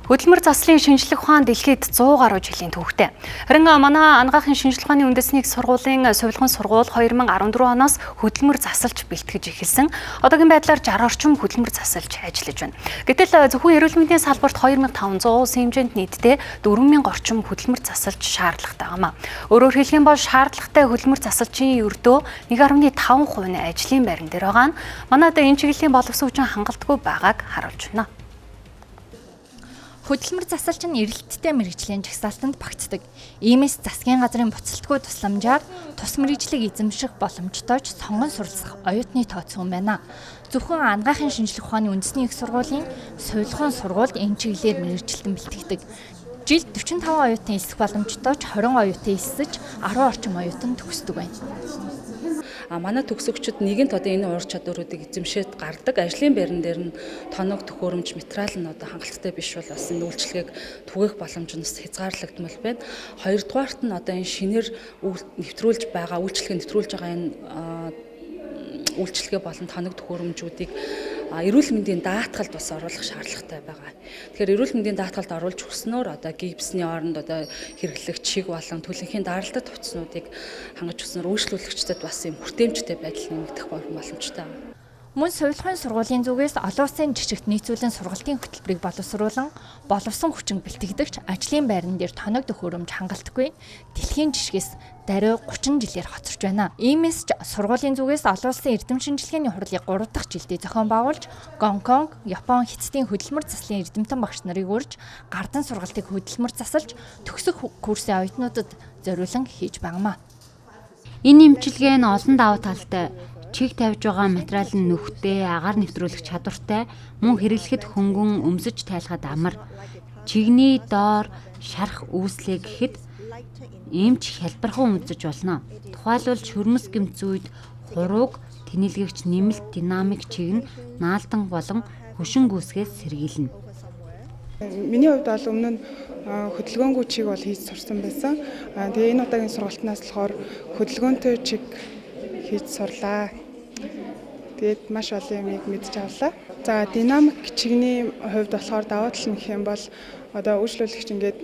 Хөдөлмөр заслын шинжлэх ухаан дэлхийд 100 гаруй жилийн түүхтэй. Харин манай анагаахын шинжлэх ухааны үндэсний сургуулийн Сувилгын сургууль 2014 оноос хөдөлмөр засалж бэлтгэж эхэлсэн. Одоогийн байдлаар 60 орчим хөдөлмөр засалж ажиллаж байна. Гэтэл зөвхөн эрүүл мэндийн салбарт 2500 улсын хэмжээнд нийтдээ 4000 орчим хөдөлмөр засалж шаардлагатай байна. Өөрөөр хэлэх юм бол шаардлагатай хөдөлмөр засалчийн өрдөө 1.5% нь ажлын байран дээр байгаа нь манайд энэ чиглэлийн боловсруучан хангалтгүй байгааг харуулж байна. Хөдөлмөр засалч нь эрэлттэй мэргэжлийн жагсаалтанд багтдаг. Иймээс засгийн газрын буцалтгүй тусламжаар тус мэргэжлийг эзэмших боломжтой ч сонгон суралцах оюутны тооцоо байна. Зөвхөн анагаахын шинжлэх ухааны үндэсний их сургуулийн Сувилгын сургуульд энэ чиглэлээр мэргэжилтэн бэлтгэдэг. Жилд 45 оюутан элсэх боломжтой ч 20 оюутан элсэж 10 орчим оюутан төгсдөг байна. Манай төгсөгчид нэгэнт одоо энэ ур чадваруудыг эзэмшээд гардаг. Ажлын байран дээр нь тоног төхөөрөмж материал нь одоо хангалттай биш бол бас энэ үйлчлэгийг түгээх боломж нь хязгаарлагдмал байна. Хоёрдугаарт нь одоо энэ шинээр нэвтрүүлж байгаа үйлчлэгийг нэвтрүүлж байгаа энэ үйлчлэгээ болон тоног төхөөрөмжүүдийг эрүүл мэндийн даатгалд бас оруулах шаардлагатай байгаа. Тэгэхээр эрүүл мэндийн даатгалд оруулж өгснөөр одоо гипсний оронд одоо хэрэглэх чиг болон төлөнхийн даралдад хувцснуудыг хангаж өгснөөр үйлчлүүлэгчдэд бас юм хүртээмжтэй байдал нэмэгдэх боломжтой байна. Мөн Сувилгын сургуулийн зүгээс олон улсын жижигт нийцүүлэн сургалтын хөтөлбөрийг боловсруулан боловсон хүчин бэлтгэдэгч ажлын байран дээр тоног төхөөрөмж хангалтгүй дэлхийн жишгээс даруй 30 жилээр хоцорч байна. Иймээс ч сургуулийн зүгээс олон улсын эрдэм шинжилгээний хурлыг 3 дахь жилдээ зохион байгуулж Гонконг, Япон, Хятадын хөдөлмөр заслын эрдэмтэн багш нарыг урьж гардан сургалтыг хөдөлмөр засалж төгсөх курсын оюутнуудад зориулан хийж байгаамаа. Энэ эмчилгээ нь олон давуу талтай. Чиг тавьж байгаа материал нь нөхдөй, агаар нэвтрүүлэх чадвартай, мөн хэрэглэхэд хөнгөн өмсөж тайлахад амар. Чигний доор шарах үүслээ гэхэд эмч хялбархан өмсөж болно. Тухайлбал шөрмөс гэмц үед хурууг тэнэлгэгч нэмэлт динамик чиг нь наалдан болон хөшин гүйсгээс сэргийлнэ. Миний хувьд бол өмнө нь хөдөлгөөнгүй чиг бол хийж сурсан байсан. Тэгээ энэ удаагийн сургалтнаас болохоор хөдөлгөөнтэй чиг хийж сурлаа. Тэгээд маш олон юмыг мэдж авлаа. За динамик чигний хувьд болохоор давуу тал нь гэх юм бол одоо үйлчлүүлэгч ингээд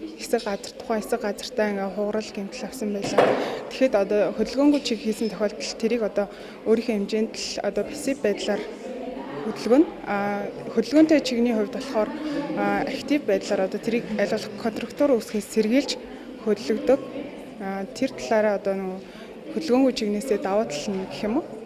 тухайн хэсэг газартаа ингээд хугарал гэмтэл авсан байлаа. Тэгэхэд одоо хөдөлгөөнгүй чиг хийсэн тохиолдолд тэрийг одоо өөрийнхөө хэмжээнд л одоо пассив байдлаар хөдөлгөнө. Хөдөлгөөнтэй чигний хувьд болохоор актив байдлаар одоо тэрийг аль болох контрактор үүсгээс сэргийлж хөдөлгдөг. Тэр талаараа одоо хөдөлгөөнгүй чигнээсээ давуу тал нь гэх юм уу?